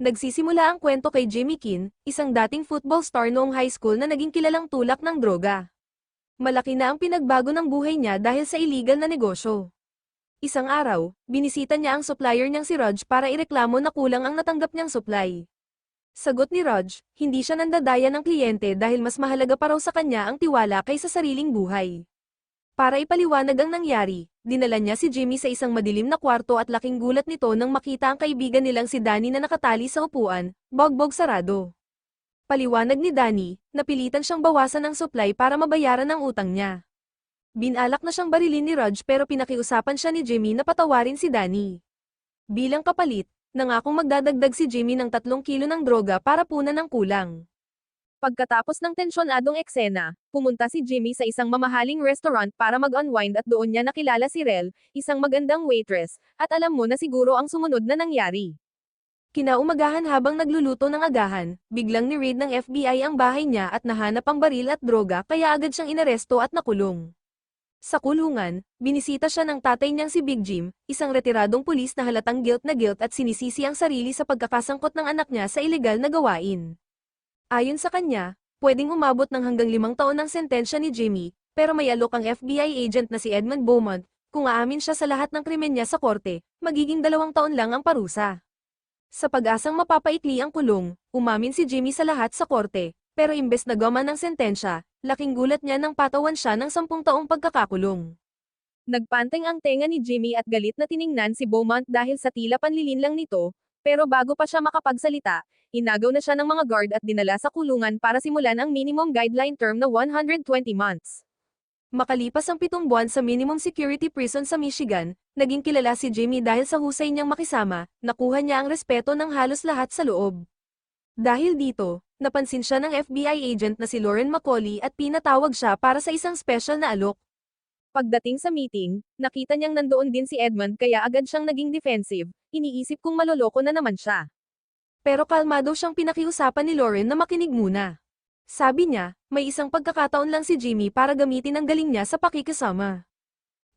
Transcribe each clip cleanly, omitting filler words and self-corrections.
Nagsisimula ang kwento kay Jimmy Kin, isang dating football star noong high school na naging kilalang tulak ng droga. Malaki na ang pinagbago ng buhay niya dahil sa illegal na negosyo. Isang araw, binisita niya ang supplier niyang si Raj para ireklamo na kulang ang natanggap niyang supply. Sagot ni Raj, hindi siya nandadaya ng kliyente dahil mas mahalaga pa raw sa kanya ang tiwala kaysa sariling buhay. Para ipaliwanag ang nangyari, dinala niya si Jimmy sa isang madilim na kwarto at laking gulat nito nang makita ang kaibigan nilang si Danny na nakatali sa upuan, bogbog sarado. Paliwanag ni Danny, napilitan siyang bawasan ng supply para mabayaran ang utang niya. Binalak na siyang barilin ni Raj pero pinakiusapan siya ni Jimmy na patawarin si Danny. Bilang kapalit, nangakong magdadagdag si Jimmy ng 3 kilo ng droga para punan ng kulang. Pagkatapos ng tensyonadong eksena, pumunta si Jimmy sa isang mamahaling restaurant para mag-unwind at doon niya nakilala si Rel, isang magandang waitress, at alam mo na siguro ang sumunod na nangyari. Kinaumagahan habang nagluluto ng agahan, biglang ni-raid ng FBI ang bahay niya at nahanap ang baril at droga kaya agad siyang inaresto at nakulong. Sa kulungan, binisita siya ng tatay niyang si Big Jim, isang retiradong pulis na halatang guilt na guilt at sinisisi ang sarili sa pagkakasangkot ng anak niya sa ilegal na gawain. Ayon sa kanya, pwedeng umabot ng hanggang 5 taon ang sentensya ni Jimmy, pero may alok ang FBI agent na si Edmund Beaumont, kung aamin siya sa lahat ng krimen niya sa korte, magiging 2 taon lang ang parusa. Sa pag-asang mapapaikli ang kulong, umamin si Jimmy sa lahat sa korte, pero imbes na gaman ng sentensya, laking gulat niya nang patawan siya ng 10 taong pagkakakulong. Nagpanteng ang tenga ni Jimmy at galit na tiningnan si Beaumont dahil sa tila panlilin lang nito, pero bago pa siya makapagsalita, inagaw na siya ng mga guard at dinala sa kulungan para simulan ang minimum guideline term na 120 months. Makalipas ang 7 buwan sa minimum security prison sa Michigan, naging kilala si Jimmy dahil sa husay niyang makisama, nakuha niya ang respeto ng halos lahat sa loob. Dahil dito, napansin siya ng FBI agent na si Lauren Macaulay at pinatawag siya para sa isang special na alok. Pagdating sa meeting, nakita niyang nandoon din si Edmund kaya agad siyang naging defensive, iniisip kung maloloko na naman siya. Pero kalmado siyang pinakiusapan ni Lauren na makinig muna. Sabi niya, may isang pagkakataon lang si Jimmy para gamitin ang galing niya sa pakikisama.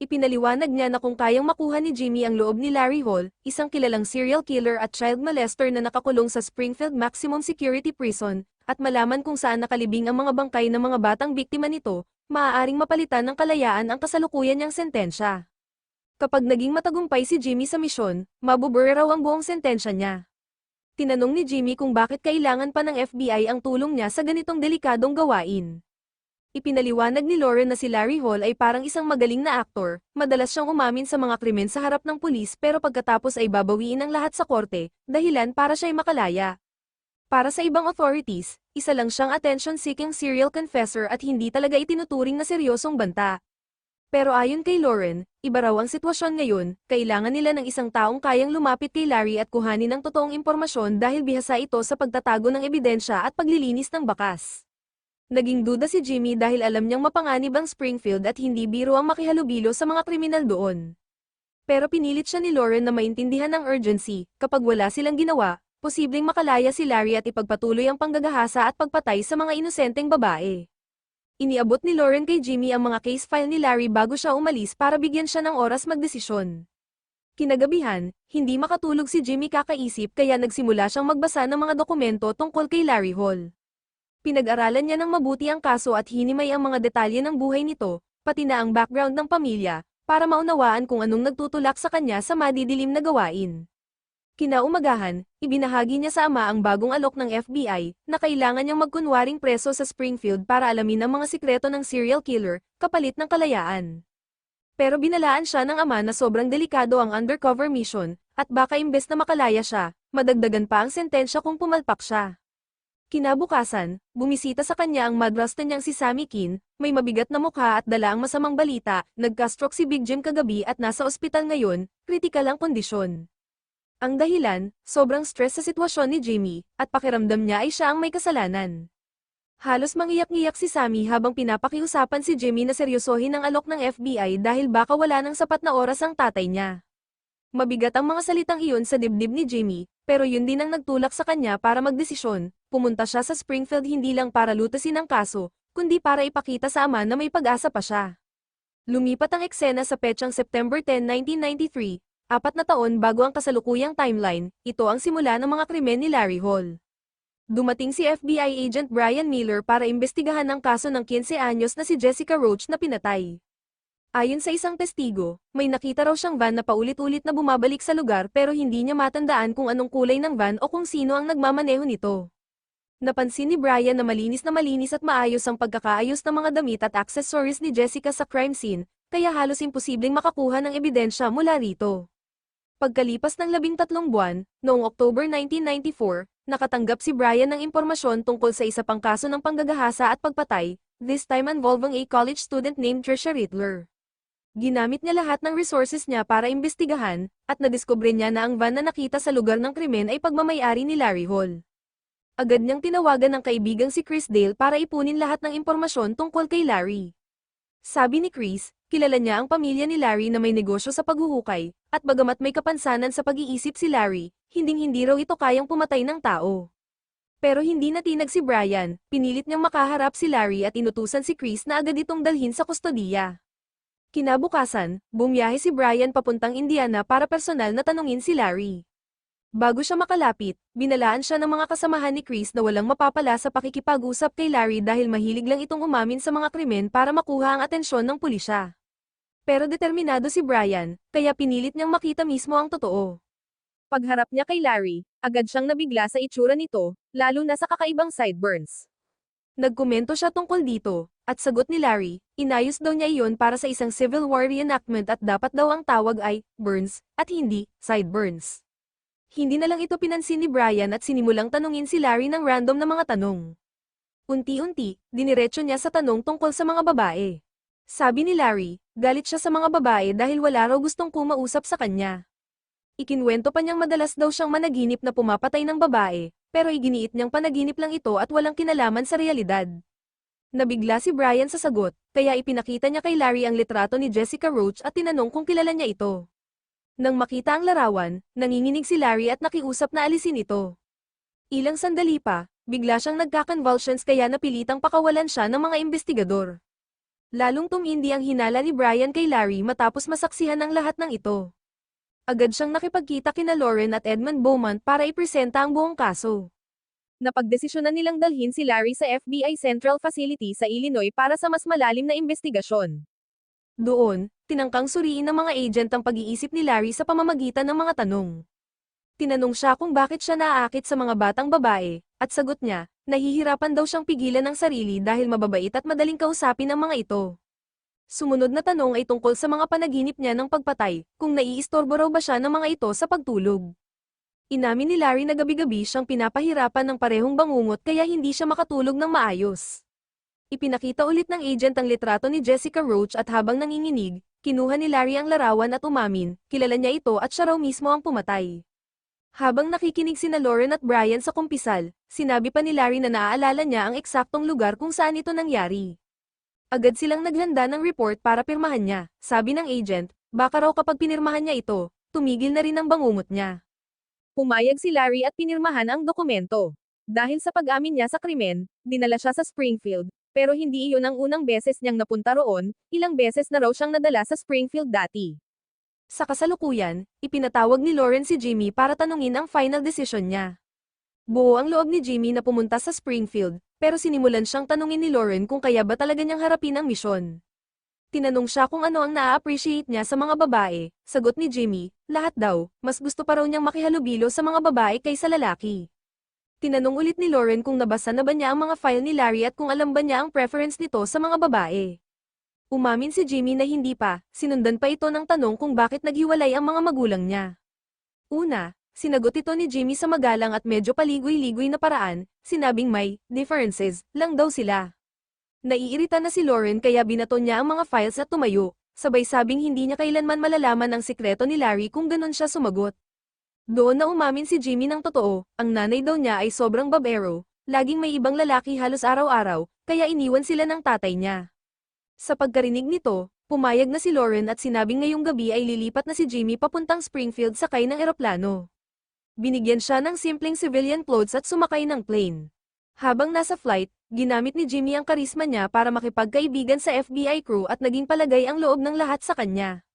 Ipinaliwanag niya na kung kayang makuha ni Jimmy ang loob ni Larry Hall, isang kilalang serial killer at child molester na nakakulong sa Springfield Maximum Security Prison, at malaman kung saan nakalibing ang mga bangkay ng mga batang biktima nito, maaaring mapalitan ng kalayaan ang kasalukuyan niyang sentensya. Kapag naging matagumpay si Jimmy sa misyon, mabubure raw ang buong sentensya niya. Tinanong ni Jimmy kung bakit kailangan pa ng FBI ang tulong niya sa ganitong delikadong gawain. Ipinaliwanag ni Lauren na si Larry Hall ay parang isang magaling na aktor, madalas siyang umamin sa mga krimen sa harap ng pulis pero pagkatapos ay babawiin ang lahat sa korte, dahilan para siya'y makalaya. Para sa ibang authorities, isa lang siyang attention-seeking serial confessor at hindi talaga itinuturing na seryosong banta. Pero ayon kay Lauren, iba raw ang sitwasyon ngayon, kailangan nila ng isang taong kayang lumapit kay Larry at kuhanin ng totoong impormasyon dahil bihasa ito sa pagtatago ng ebidensya at paglilinis ng bakas. Naging duda si Jimmy dahil alam niyang mapanganib ang Springfield at hindi biro ang makihalubilo sa mga kriminal doon. Pero pinilit siya ni Lauren na maintindihan ang urgency, kapag wala silang ginawa, posibleng makalaya si Larry at ipagpatuloy ang panggagahasa at pagpatay sa mga inosenteng babae. Iniabot ni Lauren kay Jimmy ang mga case file ni Larry bago siya umalis para bigyan siya ng oras magdesisyon. Kinagabihan, hindi makatulog si Jimmy kakaisip kaya nagsimula siyang magbasa ng mga dokumento tungkol kay Larry Hall. Pinag-aralan niya ng mabuti ang kaso at hinimay ang mga detalye ng buhay nito, pati na ang background ng pamilya, para maunawaan kung anong nagtutulak sa kanya sa madidilim na gawain. Kinaumagahan, ibinahagi niya sa ama ang bagong alok ng FBI, na kailangan niyang magkunwaring preso sa Springfield para alamin ang mga sikreto ng serial killer, kapalit ng kalayaan. Pero binalaan siya ng ama na sobrang delikado ang undercover mission, at baka imbes na makalaya siya, madagdagan pa ang sentensya kung pumalpak siya. Kinabukasan, bumisita sa kanya ang madrasta niyang si Sammy Kin, may mabigat na mukha at dala ang masamang balita, nagka-stroke si Big Jim kagabi at nasa ospital ngayon, kritikal ang kondisyon. Ang dahilan, sobrang stress sa sitwasyon ni Jimmy, at pakiramdam niya ay siya ang may kasalanan. Halos mangiyak-ngiyak si Sammy habang pinapakiusapan si Jimmy na seryosohin ang alok ng FBI dahil baka wala ng sapat na oras ang tatay niya. Mabigat ang mga salitang iyon sa dibdib ni Jimmy, pero yun din ang nagtulak sa kanya para magdesisyon. Pumunta siya sa Springfield hindi lang para lutasin ang kaso, kundi para ipakita sa ama na may pag-asa pa siya. Lumipat ang eksena sa petsang September 10, 1993, 4 na taon bago ang kasalukuyang timeline, ito ang simula ng mga krimen ni Larry Hall. Dumating si FBI agent Brian Miller para imbestigahan ang kaso ng 15 anyos na si Jessica Roach na pinatay. Ayon sa isang testigo, may nakita raw siyang van na paulit-ulit na bumabalik sa lugar pero hindi niya matandaan kung anong kulay ng van o kung sino ang nagmamaneho nito. Napansin ni Brian na malinis at maayos ang pagkakaayos ng mga damit at accessories ni Jessica sa crime scene, kaya halos imposibleng makakuha ng ebidensya mula rito. Pagkalipas ng 13 buwan, noong October 1994, nakatanggap si Brian ng impormasyon tungkol sa isa pang kaso ng panggagahasa at pagpatay, this time involving a college student named Trisha Rittler. Ginamit niya lahat ng resources niya para imbestigahan, at nadiskubre niya na ang van na nakita sa lugar ng krimen ay pagmamayari ni Larry Hall. Agad niyang tinawagan ng kaibigang si Chris Dale para ipunin lahat ng impormasyon tungkol kay Larry. Sabi ni Chris, kilala niya ang pamilya ni Larry na may negosyo sa paghuhukay, at bagamat may kapansanan sa pag-iisip si Larry, hinding-hindi raw ito kayang pumatay ng tao. Pero hindi natinag si Brian, pinilit niyang makaharap si Larry at inutusan si Chris na agad itong dalhin sa kustodiya. Kinabukasan, bumiyahe si Brian papuntang Indiana para personal na tanungin si Larry. Bago siya makalapit, binalaan siya ng mga kasamahan ni Chris na walang mapapala sa pakikipag-usap kay Larry dahil mahilig lang itong umamin sa mga krimen para makuha ang atensyon ng pulisya. Pero determinado si Brian, kaya pinilit niyang makita mismo ang totoo. Pagharap niya kay Larry, agad siyang nabigla sa itsura nito, lalo na sa kakaibang sideburns. Nagkomento siya tungkol dito, at sagot ni Larry, inayos daw niya iyon para sa isang Civil War reenactment at dapat daw ang tawag ay burns, at hindi sideburns. Hindi na lang ito pinansin ni Brian at sinimulang tanungin si Larry ng random na mga tanong. Unti-unti, diniretso niya sa tanong tungkol sa mga babae. Sabi ni Larry, galit siya sa mga babae dahil wala raw gustong kumausap sa kanya. Ikinwento pa niyang madalas daw siyang managinip na pumapatay ng babae, pero iginiit niyang panaginip lang ito at walang kinalaman sa realidad. Nabigla si Brian sa sagot, kaya ipinakita niya kay Larry ang litrato ni Jessica Roach at tinanong kung kilala niya ito. Nang makita ang larawan, nanginginig si Larry at nakiusap na alisin ito. Ilang sandali pa, bigla siyang nagka-convulsions kaya napilitang pakawalan siya ng mga investigador. Lalong tumindi ang hinala ni Brian kay Larry matapos masaksihan ang lahat ng ito. Agad siyang nakipagkita kina Lauren at Edmund Beaumont para ipresenta ang buong kaso. Napagdesisyonan nilang dalhin si Larry sa FBI Central Facility sa Illinois para sa mas malalim na investigasyon. Doon, tinangkang suriin ng mga agent ang pag-iisip ni Larry sa pamamagitan ng mga tanong. Tinanong siya kung bakit siya naaakit sa mga batang babae, at sagot niya, nahihirapan daw siyang pigilan ng sarili dahil mababait at madaling kausapin ang mga ito. Sumunod na tanong ay tungkol sa mga panaginip niya ng pagpatay, kung naiistorbo raw ba siya ng mga ito sa pagtulog. Inamin ni Larry na gabi-gabi siyang pinapahirapan ng parehong bangungot kaya hindi siya makatulog ng maayos. Ipinakita ulit ng agent ang litrato ni Jessica Roach at habang nanginginig, kinuha ni Larry ang larawan at umamin, kilala niya ito at siya raw mismo ang pumatay. Habang nakikinig sina Lauren at Brian sa kumpisal, sinabi pa ni Larry na naaalala niya ang eksaktong lugar kung saan ito nangyari. Agad silang naghanda ng report para pirmahan niya, sabi ng agent, baka raw kapag pinirmahan niya ito, tumigil na rin ang bangungot niya. Pumayag si Larry at pinirmahan ang dokumento. Dahil sa pag-amin niya sa krimen, dinala siya sa Springfield. Pero hindi iyon ang unang beses niyang napunta roon, ilang beses na raw siyang nadala sa Springfield dati. Sa kasalukuyan, ipinatawag ni Lauren si Jimmy para tanungin ang final decision niya. Buo ang loob ni Jimmy na pumunta sa Springfield, pero sinimulan siyang tanungin ni Lauren kung kaya ba talaga niyang harapin ang misyon. Tinanong siya kung ano ang naa-appreciate niya sa mga babae, sagot ni Jimmy, lahat daw, mas gusto pa raw niyang makihalubilo sa mga babae kaysa lalaki. Tinanong ulit ni Lauren kung nabasa na ba niya ang mga file ni Larry at kung alam ba niya ang preference nito sa mga babae. Umamin si Jimmy na hindi pa, sinundan pa ito ng tanong kung bakit naghiwalay ang mga magulang niya. Una, sinagot ito ni Jimmy sa magalang at medyo paligoy-ligoy na paraan, sinabing may differences lang daw sila. Naiirita na si Lauren kaya binato niya ang mga files at tumayo, sabay sabing hindi niya kailanman malalaman ang sikreto ni Larry kung ganun siya sumagot. Doon na umamin si Jimmy ng totoo, ang nanay daw niya ay sobrang babero, laging may ibang lalaki halos araw-araw, kaya iniwan sila ng tatay niya. Sa pagkarinig nito, pumayag na si Lauren at sinabing ngayong gabi ay lilipat na si Jimmy papuntang Springfield sakay ng eroplano. Binigyan siya ng simpleng civilian clothes at sumakay ng plane. Habang nasa flight, ginamit ni Jimmy ang karisma niya para makipagkaibigan sa FBI crew at naging palagay ang loob ng lahat sa kanya.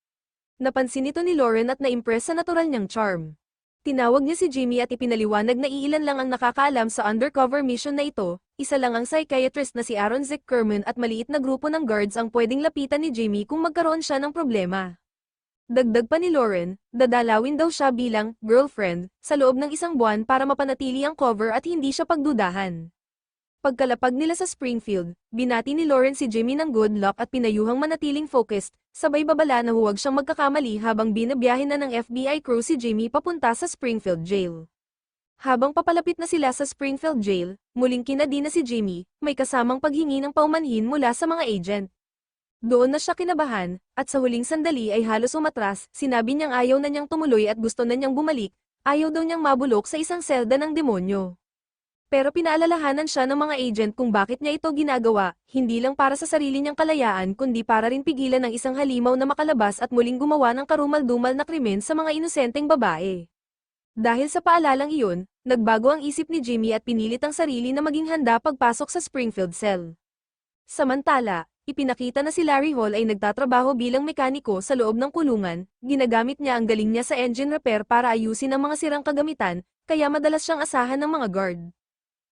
Napansin ito ni Lauren at na-impress sa natural niyang charm. Tinawag niya si Jimmy at ipinaliwanag na iilan lang ang nakakaalam sa undercover mission na ito, isa lang ang psychiatrist na si Aaron Zickerman at maliit na grupo ng guards ang pwedeng lapitan ni Jimmy kung magkaroon siya ng problema. Dagdag pa ni Lauren, dadalawin daw siya bilang girlfriend sa loob ng 1 buwan para mapanatili ang cover at hindi siya pagdudahan. Pagkalapag nila sa Springfield, binati ni Lauren si Jimmy ng good luck at pinayuhang manatiling focused, sabay babala na huwag siyang magkakamali habang binabiyahe na ng FBI crew si Jimmy papunta sa Springfield Jail. Habang papalapit na sila sa Springfield Jail, muling kinadi na si Jimmy, may kasamang paghingi ng paumanhin mula sa mga agent. Doon na siya kinabahan, at sa huling sandali ay halos umatras, sinabi niyang ayaw na niyang tumuloy at gusto na niyang bumalik, ayaw daw niyang mabulok sa isang selda ng demonyo. Pero pinaalalahanan siya ng mga agent kung bakit niya ito ginagawa, hindi lang para sa sarili niyang kalayaan kundi para rin pigilan ng isang halimaw na makalabas at muling gumawa ng karumal-dumal na krimen sa mga inosenteng babae. Dahil sa paalalang iyon, nagbago ang isip ni Jimmy at pinilit ang sarili na maging handa pagpasok sa Springfield cell. Samantala, ipinakita na si Larry Hall ay nagtatrabaho bilang mekaniko sa loob ng kulungan, ginagamit niya ang galing niya sa engine repair para ayusin ang mga sirang kagamitan, kaya madalas siyang asahan ng mga guard.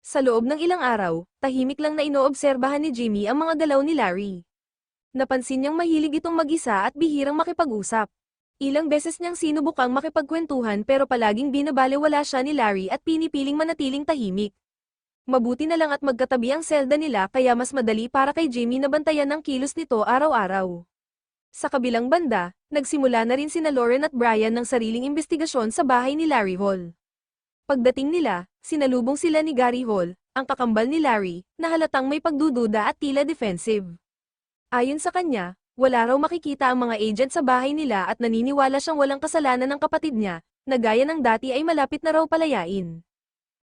Sa loob ng ilang araw, tahimik lang na inoobserbahan ni Jimmy ang mga galaw ni Larry. Napansin niyang mahilig itong mag-isa at bihirang makipag-usap. Ilang beses niyang sinubukang makipagkwentuhan pero palaging binabalewala siya ni Larry at pinipiling manatiling tahimik. Mabuti na lang at magkatabi ang selda nila kaya mas madali para kay Jimmy na bantayan ang kilos nito araw-araw. Sa kabilang banda, nagsimula na rin sina Lauren at Brian ng sariling investigasyon sa bahay ni Larry Hall. Pagdating nila, sinalubong sila ni Gary Hall, ang kakambal ni Larry, na halatang may pagdududa at tila defensive. Ayon sa kanya, wala raw makikita ang mga agent sa bahay nila at naniniwala siyang walang kasalanan ng kapatid niya, na gaya ng dati ay malapit na raw palayain.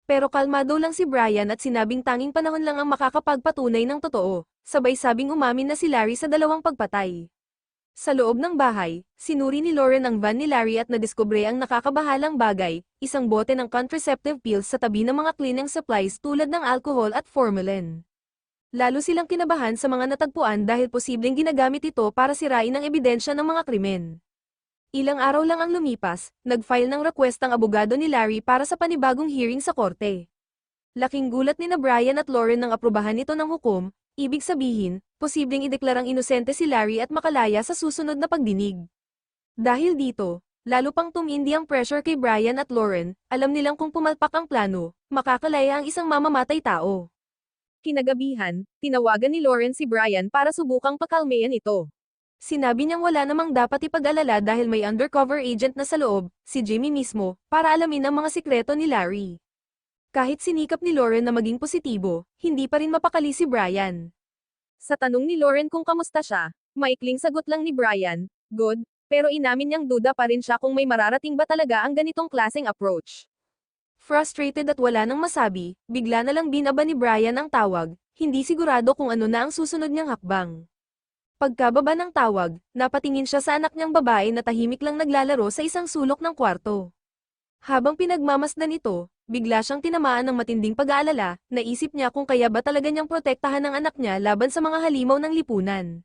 Pero kalmado lang si Brian at sinabing tanging panahon lang ang makakapagpatunay ng totoo, sabay sabing umamin na si Larry sa 2 pagpatay. Sa loob ng bahay, sinuri ni Lauren ang van ni Larry at nadiskubre ang nakakabahalang bagay, isang bote ng contraceptive pills sa tabi ng mga cleaning supplies tulad ng alcohol at formalin. Lalo silang kinabahan sa mga natagpuan dahil posibleng ginagamit ito para sirain ang ebidensya ng mga krimen. Ilang araw lang ang lumipas, nag-file ng request ang abogado ni Larry para sa panibagong hearing sa korte. Laking gulat ni Brian at Lauren nang aprubahan ito ng hukom. Ibig sabihin, posibleng ideklarang inosente si Larry at makalaya sa susunod na pagdinig. Dahil dito, lalo pang tumindi ang pressure kay Brian at Lauren, alam nilang kung pumalpak ang plano, makakalaya ang isang mamamatay tao. Kinagabihan, tinawagan ni Lauren si Brian para subukang pakalmayan ito. Sinabi niyang wala namang dapat ipag-alala dahil may undercover agent na sa loob, si Jimmy mismo, para alamin ang mga sikreto ni Larry. Kahit sinikap ni Lauren na maging positibo, hindi pa rin mapakali si Brian. Sa tanong ni Lauren kung kamusta siya, maikling sagot lang ni Brian, good, pero inamin niyang duda pa rin siya kung may mararating ba talaga ang ganitong klaseng approach. Frustrated at wala nang masabi, bigla na lang binaba ni Brian ang tawag, hindi sigurado kung ano na ang susunod niyang hakbang. Pagkababa ng tawag, napatingin siya sa anak niyang babae na tahimik lang naglalaro sa isang sulok ng kwarto. Habang pinagmamasdan ito, bigla siyang tinamaan ng matinding pag-aalala, naisip niya kung kaya ba talaga niyang protektahan ang anak niya laban sa mga halimaw ng lipunan.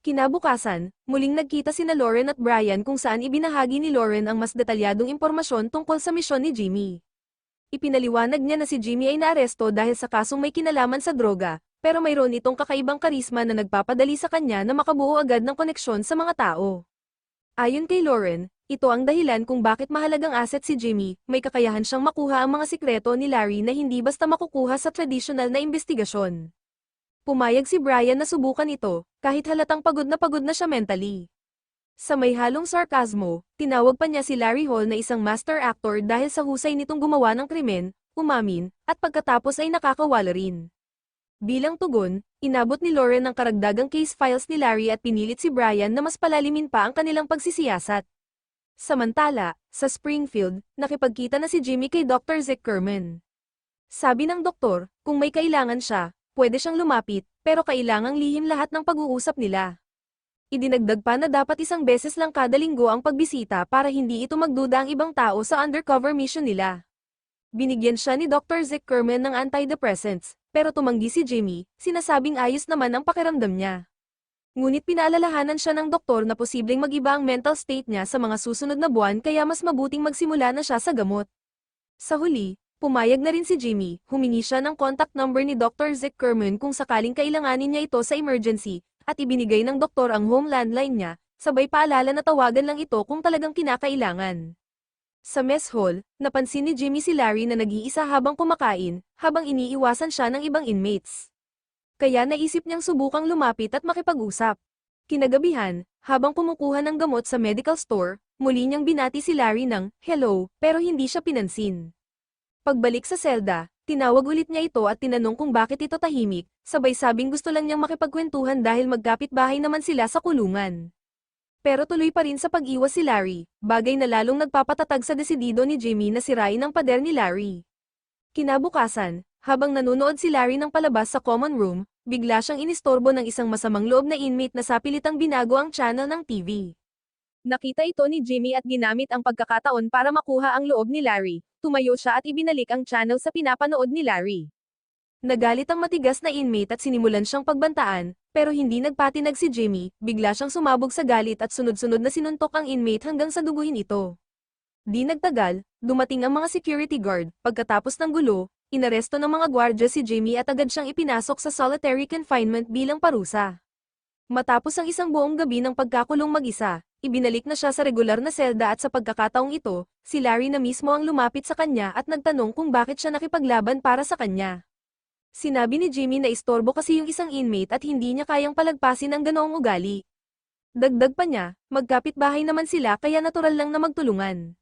Kinabukasan, muling nagkita sina Lauren at Brian kung saan ibinahagi ni Lauren ang mas detalyadong impormasyon tungkol sa misyon ni Jimmy. Ipinaliwanag niya na si Jimmy ay naaresto dahil sa kasong may kinalaman sa droga, pero mayroon itong kakaibang karisma na nagpapadali sa kanya na makabuo agad ng koneksyon sa mga tao. Ayon kay Lauren, ito ang dahilan kung bakit mahalagang asset si Jimmy, may kakayahan siyang makuha ang mga sikreto ni Larry na hindi basta makukuha sa tradisyonal na investigasyon. Pumayag si Brian na subukan ito, kahit halatang pagod na siya mentally. Sa may halong sarkasmo, tinawag pa niya si Larry Hall na isang master actor dahil sa husay nitong gumawa ng krimen, umamin, at pagkatapos ay nakakawala rin. Bilang tugon, inabot ni Lauren ang karagdagang case files ni Larry at pinilit si Brian na mas palalimin pa ang kanilang pagsisiyasat. Samantala, sa Springfield, nakipagkita na si Jimmy kay Dr. Zickerman. Sabi ng doktor, kung may kailangan siya, pwede siyang lumapit, pero kailangang lihim lahat ng pag-uusap nila. Idinagdag pa na dapat 1 beses lang kada linggo ang pagbisita para hindi ito magduda ang ibang tao sa undercover mission nila. Binigyan siya ni Dr. Zickerman ng antidepressants, pero tumanggi si Jimmy, sinasabing ayos naman ang pakiramdam niya. Ngunit pinaalalahanan siya ng doktor na posibleng mag-iba ang mental state niya sa mga susunod na buwan kaya mas mabuting magsimula na siya sa gamot. Sa huli, pumayag na rin si Jimmy, humingi siya ng contact number ni Dr. Zick Kerman kung sakaling kailanganin niya ito sa emergency, at ibinigay ng doktor ang home landline niya, sabay paalala na tawagan lang ito kung talagang kinakailangan. Sa mess hall, napansin ni Jimmy si Larry na nag-iisa habang kumakain, habang iniiwasan siya ng ibang inmates. Kaya naisip niyang subukang lumapit at makipag-usap. Kinagabihan, habang kumukuha ng gamot sa medical store, muli niyang binati si Larry ng "hello", pero hindi siya pinansin. Pagbalik sa selda, tinawag ulit niya ito at tinanong kung bakit ito tahimik, sabay sabing gusto lang niyang makipagkwentuhan dahil magkapit-bahay naman sila sa kulungan. Pero tuloy pa rin sa pag-iwas si Larry, bagay na lalong nagpapatatag sa desidido ni Jimmy na sirain ang pader ni Larry. Kinabukasan, habang nanonood si Larry ng palabas sa common room, bigla siyang inistorbo ng isang masamang loob na inmate na sapilitang binago ang channel ng TV. Nakita ito ni Jimmy at ginamit ang pagkakataon para makuha ang loob ni Larry. Tumayo siya at ibinalik ang channel sa pinapanood ni Larry. Nagalit ang matigas na inmate at sinimulan siyang pagbantaan, pero hindi nagpatinag si Jimmy, bigla siyang sumabog sa galit at sunod-sunod na sinuntok ang inmate hanggang sa duguhin ito. Di nagtagal, dumating ang mga security guard, pagkatapos ng gulo, inaresto ng mga gwardya si Jimmy at agad siyang ipinasok sa solitary confinement bilang parusa. Matapos ang isang buong gabi ng pagkakulong mag-isa, ibinalik na siya sa regular na selda at sa pagkakataong ito, si Larry na mismo ang lumapit sa kanya at nagtanong kung bakit siya nakipaglaban para sa kanya. Sinabi ni Jimmy na istorbo kasi yung isang inmate at hindi niya kayang palagpasin ang ganoong ugali. Dagdag pa niya, magkapit-bahay naman sila kaya natural lang na magtulungan.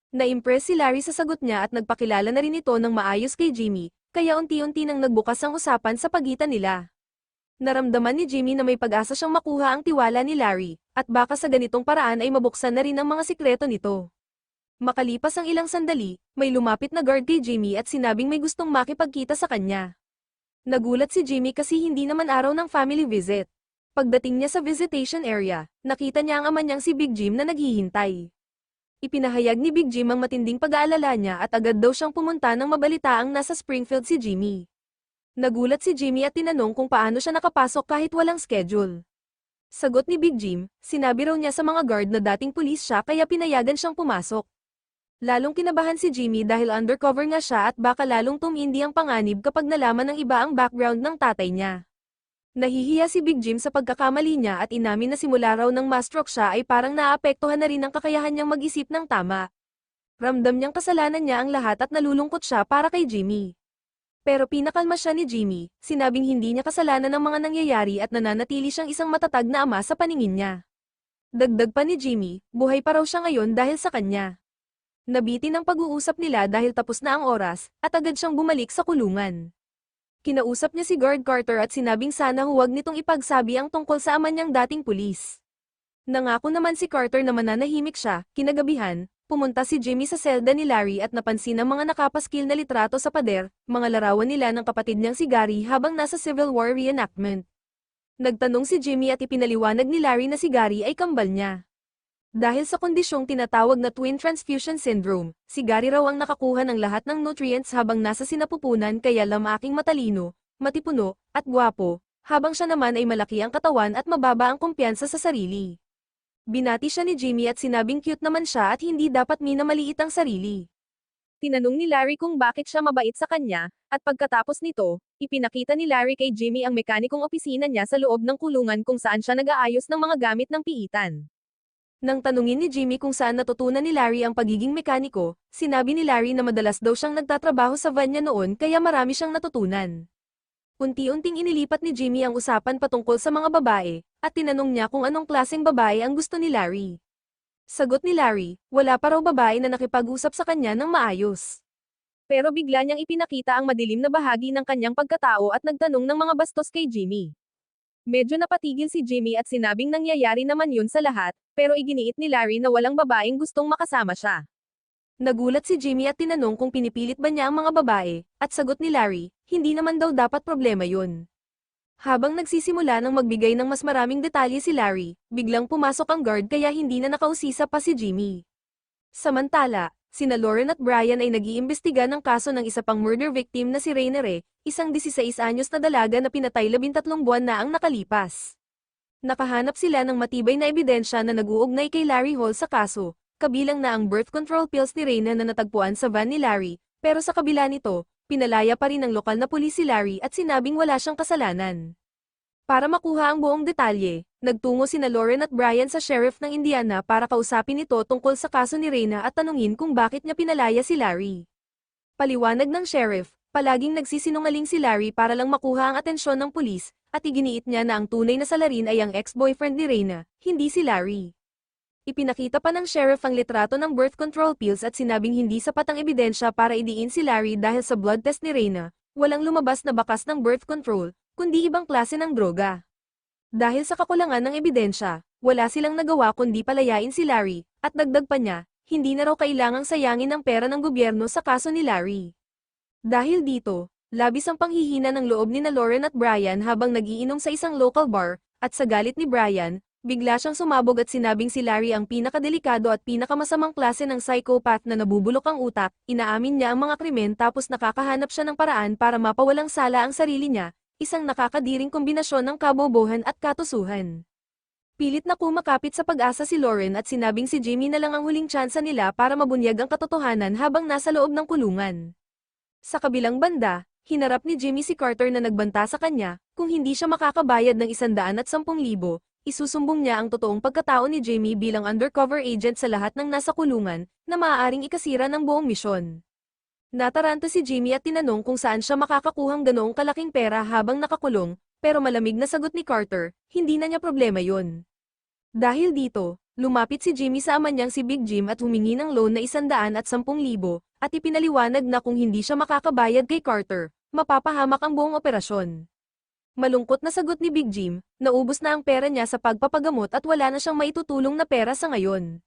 Na-impress si Larry sa sagot niya at nagpakilala na rin ito ng maayos kay Jimmy, kaya unti-unti nang nagbukas ang usapan sa pagitan nila. Naramdaman ni Jimmy na may pag-asa siyang makuha ang tiwala ni Larry, at baka sa ganitong paraan ay mabuksan na rin ang mga sikreto nito. Makalipas ang ilang sandali, may lumapit na guard kay Jimmy at sinabing may gustong makipagkita sa kanya. Nagulat si Jimmy kasi hindi naman araw ng family visit. Pagdating niya sa visitation area, nakita niya ang ama niyang si Big Jim na naghihintay. Ipinahayag ni Big Jim ang matinding pag-aalala niya at agad daw siyang pumunta nang mabalitaang nasa Springfield si Jimmy. Nagulat si Jimmy at tinanong kung paano siya nakapasok kahit walang schedule. Sagot ni Big Jim, sinabi raw niya sa mga guard na dating pulis siya kaya pinayagan siyang pumasok. Lalong kinabahan si Jimmy dahil undercover nga siya at baka lalong tumindi ang panganib kapag nalaman ng iba ang background ng tatay niya. Nahihiya si Big Jim sa pagkakamali niya at inamin na simula raw ng ma-stroke siya ay parang naapektuhan na rin ang kakayahan niyang mag-isip ng tama. Ramdam niyang kasalanan niya ang lahat at nalulungkot siya para kay Jimmy. Pero pinakalma siya ni Jimmy, sinabing hindi niya kasalanan ang mga nangyayari at nananatili siyang isang matatag na ama sa paningin niya. Dagdag pa ni Jimmy, buhay pa raw siya ngayon dahil sa kanya. Nabitin ang pag-uusap nila dahil tapos na ang oras, at agad siyang bumalik sa kulungan. Kinausap niya si Guard Carter at sinabing sana huwag nitong ipagsabi ang tungkol sa ama niyang dating pulis. Nangako naman si Carter na mananahimik siya. Kinagabihan, pumunta si Jimmy sa selda ni Larry at napansin ang mga nakapaskil na litrato sa pader, mga larawan nila ng kapatid niyang si Gary habang nasa Civil War reenactment. Nagtanong si Jimmy at ipinaliwanag ni Larry na si Gary ay kambal niya. Dahil sa kondisyong tinatawag na twin transfusion syndrome, si Gary raw ang nakakuha ng lahat ng nutrients habang nasa sinapupunan kaya lamaking matalino, matipuno, at gwapo, habang siya naman ay malaki ang katawan at mababa ang kumpiyansa sa sarili. Binati siya ni Jimmy at sinabing cute naman siya at hindi dapat minamaliit ang sarili. Tinanong ni Larry kung bakit siya mabait sa kanya, at pagkatapos nito, ipinakita ni Larry kay Jimmy ang mekanikong opisina niya sa loob ng kulungan kung saan siya nag-aayos ng mga gamit ng piitan. Nang tanungin ni Jimmy kung saan natutunan ni Larry ang pagiging mekaniko, sinabi ni Larry na madalas daw siyang nagtatrabaho sa van niya noon kaya marami siyang natutunan. Unti-unting inilipat ni Jimmy ang usapan patungkol sa mga babae, at tinanong niya kung anong klaseng babae ang gusto ni Larry. Sagot ni Larry, wala pa raw babae na nakipag-usap sa kanya ng maayos. Pero bigla niyang ipinakita ang madilim na bahagi ng kanyang pagkatao at nagtanong ng mga bastos kay Jimmy. Medyo napatigil si Jimmy at sinabing nangyayari naman yun sa lahat, pero iginiit ni Larry na walang babaeng gustong makasama siya. Nagulat si Jimmy at tinanong kung pinipilit ba niya ang mga babae, at sagot ni Larry, hindi naman daw dapat problema yun. Habang nagsisimula ng magbigay ng mas maraming detalye si Larry, biglang pumasok ang guard kaya hindi na nakausisa pa si Jimmy. Samantala, sina Lauren at Brian ay nag-iimbestiga ng kaso ng isa pang murder victim na si Rainiere, isang 16 anyos na dalaga na pinatay 13 buwan na ang nakalipas. Nakahanap sila ng matibay na ebidensya na nag-uugnay kay Larry Hall sa kaso, kabilang na ang birth control pills ni Reyna na natagpuan sa van ni Larry, pero sa kabila nito, pinalaya pa rin ng lokal na pulis si Larry at sinabing wala siyang kasalanan. Para makuha ang buong detalye, nagtungo sina Lauren at Brian sa sheriff ng Indiana para kausapin ito tungkol sa kaso ni Reyna at tanungin kung bakit niya pinalaya si Larry. Paliwanag ng sheriff, palaging nagsisinungaling si Larry para lang makuha ang atensyon ng pulis, at iginiit niya na ang tunay na salarin ay ang ex-boyfriend ni Reyna, hindi si Larry. Ipinakita pa ng sheriff ang litrato ng birth control pills at sinabing hindi sapat ang ebidensya para idiin si Larry dahil sa blood test ni Reyna, walang lumabas na bakas ng birth control, kundi ibang klase ng droga. Dahil sa kakulangan ng ebidensya, wala silang nagawa kundi palayain si Larry, at dagdag pa niya, hindi na raw kailangang sayangin ang pera ng gobyerno sa kaso ni Larry. Dahil dito, labis ang panghihina ng loob ni na Lauren at Brian habang nagiinom sa isang local bar, at sa galit ni Brian, bigla siyang sumabog at sinabing si Larry ang pinakadelikado at pinakamasamang klase ng psychopath na nabubulok ang utak, inaamin niya ang mga krimen tapos nakakahanap siya ng paraan para mapawalang sala ang sarili niya, isang nakakadiring kombinasyon ng kabobohan at katusuhan. Pilit na kumakapit sa pag-asa si Lauren at sinabing si Jimmy na lang ang huling tsansa nila para mabunyag ang katotohanan habang nasa loob ng kulungan. Sa kabilang banda, hinarap ni Jimmy si Carter na nagbanta sa kanya, kung hindi siya makakabayad ng 110,000, isusumbong niya ang totoong pagkatao ni Jimmy bilang undercover agent sa lahat ng nasa kulungan, na maaaring ikasira ng buong misyon. Nataranta si Jimmy at tinanong kung saan siya makakakuhang ganoong kalaking pera habang nakakulong, pero malamig na sagot ni Carter, hindi na niya problema yun. Dahil dito, lumapit si Jimmy sa ama niyang si Big Jim at humingi ng loan na 110,000, at ipinaliwanag na kung hindi siya makakabayad kay Carter, mapapahamak ang buong operasyon. Malungkot na sagot ni Big Jim, naubos na ang pera niya sa pagpapagamot at wala na siyang maitutulong na pera sa ngayon.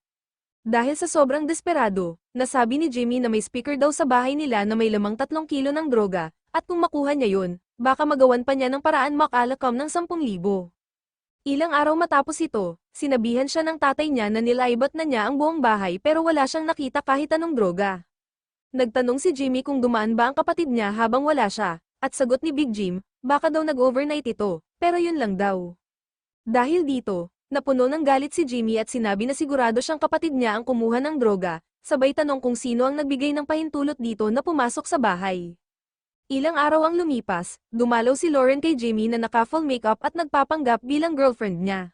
Dahil sa sobrang desperado, nasabi ni Jimmy na may speaker daw sa bahay nila na may lamang 3 kilo ng droga, at kung makuha niya yun, baka magawan pa niya ng paraan makalakam ng 10,000. Ilang araw matapos ito, sinabihan siya ng tatay niya na nilaibat na niya ang buong bahay pero wala siyang nakita kahit anong droga. Nagtanong si Jimmy kung dumaan ba ang kapatid niya habang wala siya, at sagot ni Big Jim, baka daw nag-overnight ito, pero yun lang daw. Dahil dito, napuno ng galit si Jimmy at sinabi na sigurado siyang kapatid niya ang kumuha ng droga, sabay tanong kung sino ang nagbigay ng pahintulot dito na pumasok sa bahay. Ilang araw ang lumipas, dumalaw si Lauren kay Jimmy na naka-full makeup at nagpapanggap bilang girlfriend niya.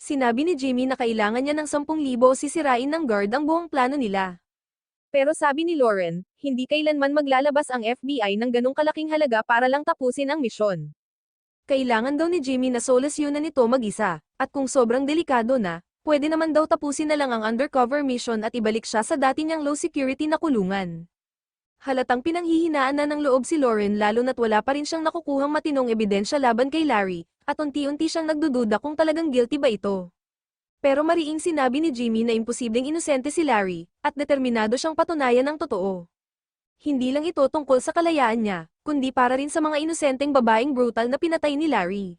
Sinabi ni Jimmy na kailangan niya ng 10,000 o sisirain ng guard ang buong plano nila. Pero sabi ni Lauren, hindi kailanman maglalabas ang FBI ng ganong kalaking halaga para lang tapusin ang misyon. Kailangan daw ni Jimmy na solusyonan nito mag-isa, at kung sobrang delikado na, pwede naman daw tapusin na lang ang undercover mission at ibalik siya sa dati niyang low security na kulungan. Halatang pinanghihinaan na ng loob si Lauren lalo na't wala pa rin siyang nakukuhang matinong ebidensya laban kay Larry, at unti-unti siyang nagdududa kung talagang guilty ba ito. Pero mariing sinabi ni Jimmy na imposibleng inosente si Larry, at determinado siyang patunayan ang totoo. Hindi lang ito tungkol sa kalayaan niya, kundi para rin sa mga inosenteng babaeng brutal na pinatay ni Larry.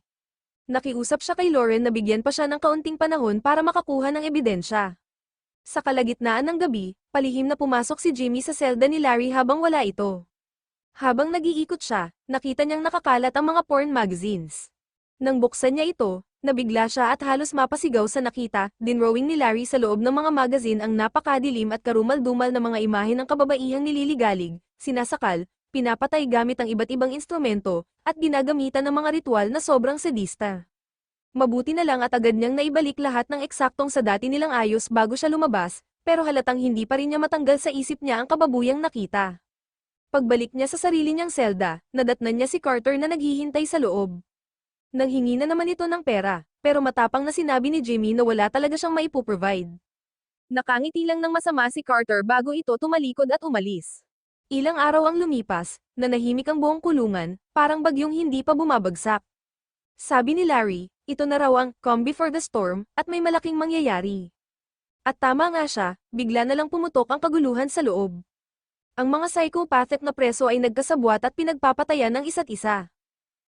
Nakiusap siya kay Lauren na bigyan pa siya ng kaunting panahon para makakuha ng ebidensya. Sa kalagitnaan ng gabi, palihim na pumasok si Jimmy sa selda ni Larry habang wala ito. Habang nag-iikot siya, nakita niyang nakakalat ang mga porn magazines. Nang buksan niya ito, nabigla siya at halos mapasigaw sa nakita, dinrowing ni Larry sa loob ng mga magazine ang napakadilim at karumal-dumal na mga imahe ng kababaihang nililigalig, sinasakal, pinapatay gamit ang iba't ibang instrumento, at ginagamitan ng mga ritual na sobrang sadista. Mabuti na lang at agad niyang naibalik lahat ng eksaktong sa dati nilang ayos bago siya lumabas, pero halatang hindi pa rin niya matanggal sa isip niya ang kababuyang nakita. Pagbalik niya sa sarili niyang selda, nadatnan niya si Carter na naghihintay sa loob. Nanghingi na naman ito ng pera, pero matapang na sinabi ni Jimmy na wala talaga siyang maipoprovide. Nakangiti lang ng masama si Carter bago ito tumalikod at umalis. Ilang araw ang lumipas, nanahimik ang buong kulungan, parang bagyong hindi pa bumabagsak. Sabi ni Larry, ito na raw ang calm before the storm, at may malaking mangyayari. At tama nga siya, bigla na lang pumutok ang kaguluhan sa loob. Ang mga psychopathic na preso ay nagkasabwat at pinagpapatayan ng isa't isa.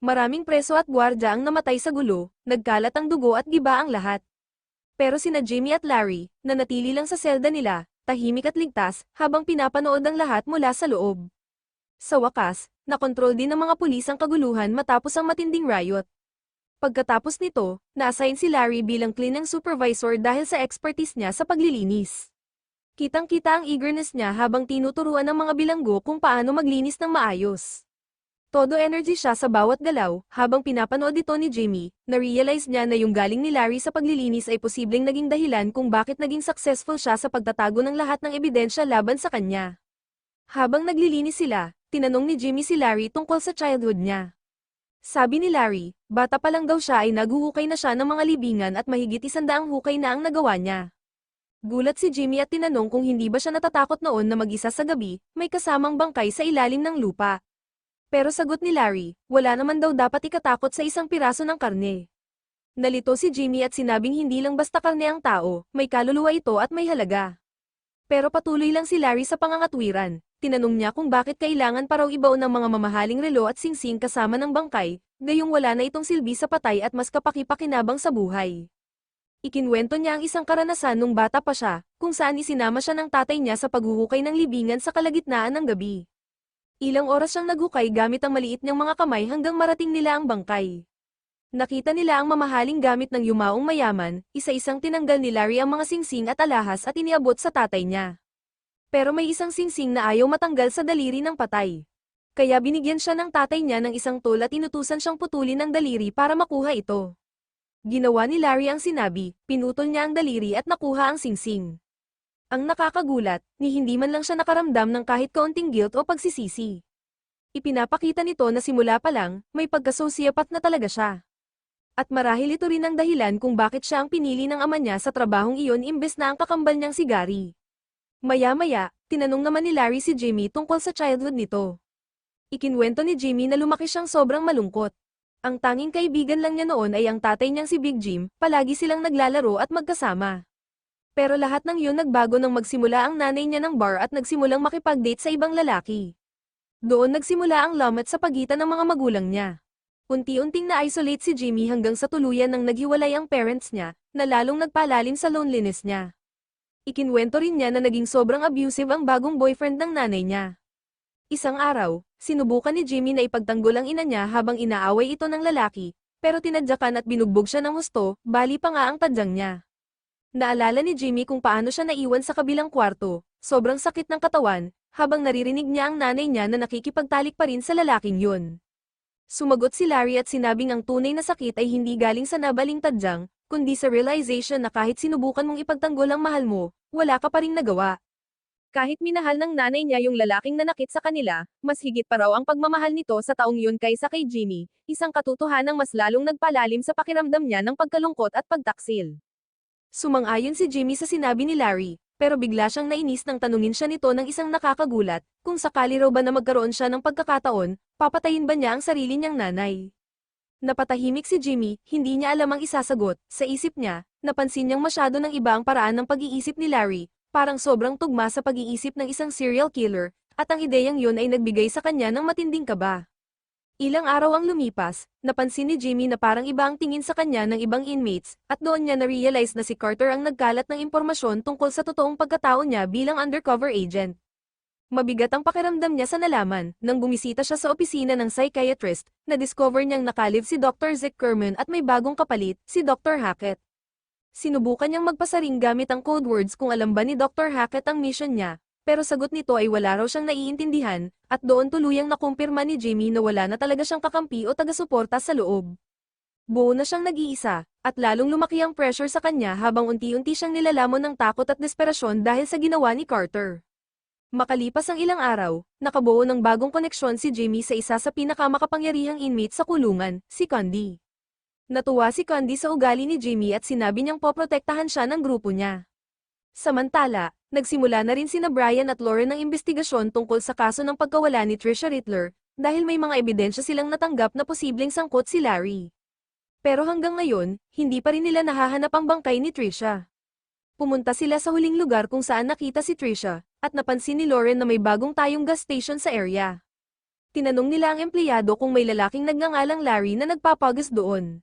Maraming preso at gwardya ang namatay sa gulo, nagkalat ang dugo at giba ang lahat. Pero sina Jimmy at Larry, nanatili lang sa selda nila, tahimik at ligtas, habang pinapanood ang lahat mula sa loob. Sa wakas, nakontrol din ng mga pulis ang kaguluhan matapos ang matinding riot. Pagkatapos nito, na-assign si Larry bilang cleaning supervisor dahil sa expertise niya sa paglilinis. Kitang-kita ang eagerness niya habang tinuturuan ng mga bilanggo kung paano maglinis ng maayos. Todo energy siya sa bawat galaw, habang pinapanood ito ni Jimmy, na-realize niya na yung galing ni Larry sa paglilinis ay posibleng naging dahilan kung bakit naging successful siya sa pagtatago ng lahat ng ebidensya laban sa kanya. Habang naglilinis sila, tinanong ni Jimmy si Larry tungkol sa childhood niya. Sabi ni Larry, bata pa lang daw siya ay naguhukay na siya ng mga libingan at mahigit 100 hukay na ang nagawa niya. Gulat si Jimmy at tinanong kung hindi ba siya natatakot noon na mag-isa sa gabi, may kasamang bangkay sa ilalim ng lupa. Pero sagot ni Larry, wala naman daw dapat ikatakot sa isang piraso ng karne. Nalito si Jimmy at sinabing hindi lang basta karne ang tao, may kaluluwa ito at may halaga. Pero patuloy lang si Larry sa pangangatwiran. Tinanong niya kung bakit kailangan pa raw ibaon ng mga mamahaling relo at singsing kasama ng bangkay, gayong wala na itong silbi sa patay at mas kapaki-pakinabang sa buhay. Ikinwento niya ang isang karanasan nung bata pa siya, kung saan isinama siya ng tatay niya sa paghuhukay ng libingan sa kalagitnaan ng gabi. Ilang oras siyang naghukay gamit ang maliit niyang mga kamay hanggang marating nila ang bangkay. Nakita nila ang mamahaling gamit ng yumaong mayaman, isa-isang tinanggal ni Larry ang mga singsing at alahas at iniabot sa tatay niya. Pero may isang singsing na ayaw matanggal sa daliri ng patay. Kaya binigyan siya ng tatay niya ng isang tool at inutusan siyang putulin ang daliri para makuha ito. Ginawa ni Larry ang sinabi, pinutol niya ang daliri at nakuha ang singsing. Ang nakakagulat, ni hindi man lang siya nakaramdam ng kahit kaunting guilt o pagsisisi. Ipinapakita nito na simula pa lang, may pagkasosyapat na talaga siya. At marahil ito rin ang dahilan kung bakit siya ang pinili ng ama niya sa trabahong iyon imbes na ang kakambal niyang si Gary. Maya-maya, tinanong naman ni Larry si Jimmy tungkol sa childhood nito. Ikinwento ni Jimmy na lumaki siyang sobrang malungkot. Ang tanging kaibigan lang niya noon ay ang tatay niyang si Big Jim, palagi silang naglalaro at magkasama. Pero lahat ng yun nagbago nang magsimula ang nanay niya ng bar at nagsimulang makipag-date sa ibang lalaki. Doon nagsimula ang lamat sa pagitan ng mga magulang niya. Unti-unting na-isolate si Jimmy hanggang sa tuluyan nang naghiwalay ang parents niya, na lalong nagpalalim sa loneliness niya. Ikinwento rin niya na naging sobrang abusive ang bagong boyfriend ng nanay niya. Isang araw, sinubukan ni Jimmy na ipagtanggol ang ina niya habang inaaway ito ng lalaki, pero tinadyakan at binugbog siya ng husto, bali pa nga ang tadyang niya. Naalala ni Jimmy kung paano siya naiwan sa kabilang kwarto, sobrang sakit ng katawan, habang naririnig niya ang nanay niya na nakikipagtalik pa rin sa lalaking yun. Sumagot si Larry at sinabing ang tunay na sakit ay hindi galing sa nabaling tadyang, kundi sa realization na kahit sinubukan mong ipagtanggol ang mahal mo, wala ka pa ring nagawa. Kahit minahal ng nanay niya yung lalaking nanakit sa kanila, mas higit pa raw ang pagmamahal nito sa taong yun kaysa kay Jimmy, isang katotohanang mas lalong nagpalalim sa pakiramdam niya ng pagkalungkot at pagtaksil. Sumang-ayon si Jimmy sa sinabi ni Larry, pero bigla siyang nainis nang tanungin siya nito ng isang nakakagulat, kung sakali raw ba na magkaroon siya ng pagkakataon, papatayin ba niya ang sarili niyang nanay. Napatahimik si Jimmy, hindi niya alam ang isasagot, sa isip niya, napansin niyang masyado ng iba ang paraan ng pag-iisip ni Larry, parang sobrang tugma sa pag-iisip ng isang serial killer, at ang ideyang yun ay nagbigay sa kanya ng matinding kaba. Ilang araw ang lumipas, napansin ni Jimmy na parang iba ang tingin sa kanya ng ibang inmates, at doon niya na-realize na si Carter ang nagkalat ng impormasyon tungkol sa totoong pagkatao niya bilang undercover agent. Mabigat ang pakiramdam niya sa nalaman, nang bumisita siya sa opisina ng psychiatrist, na-discover niyang nakalib si Dr. Zick Kerman at may bagong kapalit, si Dr. Hackett. Sinubukan niyang magpasaring gamit ang code words kung alam ba ni Dr. Hackett ang mission niya, pero sagot nito ay wala raw siyang naiintindihan, at doon tuluyang nakumpirma ni Jimmy na wala na talaga siyang kakampi o taga-suporta sa loob. Buo na siyang nag-iisa, at lalong lumaki ang pressure sa kanya habang unti-unti siyang nilalamon ng takot at desperasyon dahil sa ginawa ni Carter. Makalipas ang ilang araw, nakabuo ng bagong koneksyon si Jimmy sa isa sa pinakamakapangyarihang inmate sa kulungan, si Candy. Natuwa si Candy sa ugali ni Jimmy at sinabi niyang poprotektahan siya ng grupo niya. Samantala, nagsimula na rin sina Brian at Lauren ng investigasyon tungkol sa kaso ng pagkawala ni Trisha Rittler, dahil may mga ebidensya silang natanggap na posibleng sangkot si Larry. Pero hanggang ngayon, hindi pa rin nila nahahanap ang bangkay ni Trisha. Pumunta sila sa huling lugar kung saan nakita si Trisha, at napansin ni Lauren na may bagong tayong gas station sa area. Tinanong nila ang empleyado kung may lalaking nagngangalang Larry na nagpapagas doon.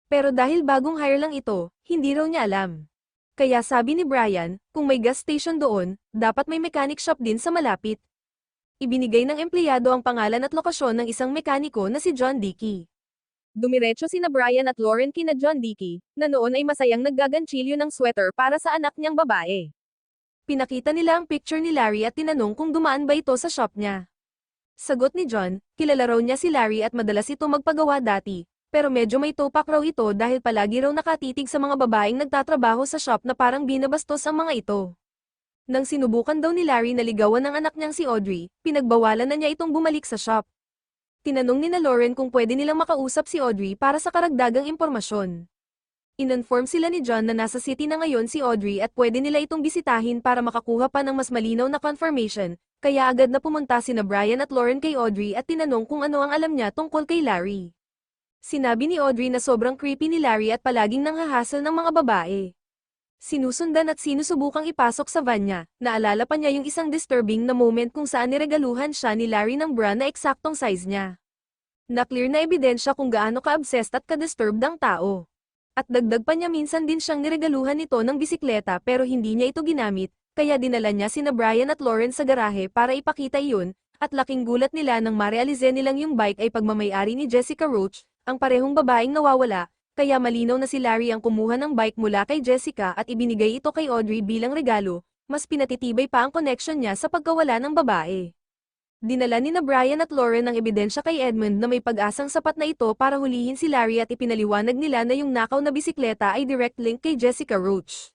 Pero dahil bagong hire lang ito, hindi raw niya alam. Kaya sabi ni Brian, kung may gas station doon, dapat may mechanic shop din sa malapit. Ibinigay ng empleyado ang pangalan at lokasyon ng isang mekaniko na si John Dickey. Dumiretso sina Brian at Lauren kina John Dickey, na noon ay masayang naggaganchilyo ng sweater para sa anak niyang babae. Pinakita nila ang picture ni Larry at tinanong kung dumaan ba ito sa shop niya. Sagot ni John, kilala raw niya si Larry at madalas ito magpagawa dati, pero medyo may topak raw ito dahil palagi raw nakatitig sa mga babaeng nagtatrabaho sa shop na parang binabastos ang mga ito. Nang sinubukan daw ni Larry na ligawan ng anak niyang si Audrey, pinagbawalan na niya itong bumalik sa shop. Tinanong ni na Lauren kung pwede nilang makausap si Audrey para sa karagdagang impormasyon. Ininform sila ni John na nasa city na ngayon si Audrey at pwede nila itong bisitahin para makakuha pa ng mas malinaw na confirmation, kaya agad na pumunta sina Brian at Lauren kay Audrey at tinanong kung ano ang alam niya tungkol kay Larry. Sinabi ni Audrey na sobrang creepy ni Larry at palaging nanghahasal ng mga babae. Sinusundan at sinusubukang ipasok sa van niya, naalala pa niya yung isang disturbing na moment kung saan niregaluhan siya ni Larry ng bra na eksaktong size niya. Na-clear na ebidensya kung gaano ka-obsessed at ka-disturbed ang tao. At dagdag pa niya minsan din siyang niregaluhan nito ng bisikleta pero hindi niya ito ginamit, kaya dinala niya sina Brian at Lauren sa garahe para ipakita iyon, at laking gulat nila nang marealize nilang yung bike ay pagmamayari ni Jessica Roach, ang parehong babaeng nawawala. Kaya malinaw na si Larry ang kumuha ng bike mula kay Jessica at ibinigay ito kay Audrey bilang regalo, mas pinatitibay pa ang connection niya sa pagkawala ng babae. Dinala ni na Brian at Lauren ang ebidensya kay Edmund na may pag-asang sapat na ito para hulihin si Larry at ipinaliwanag nila na yung nakaw na bisikleta ay direct link kay Jessica Roach.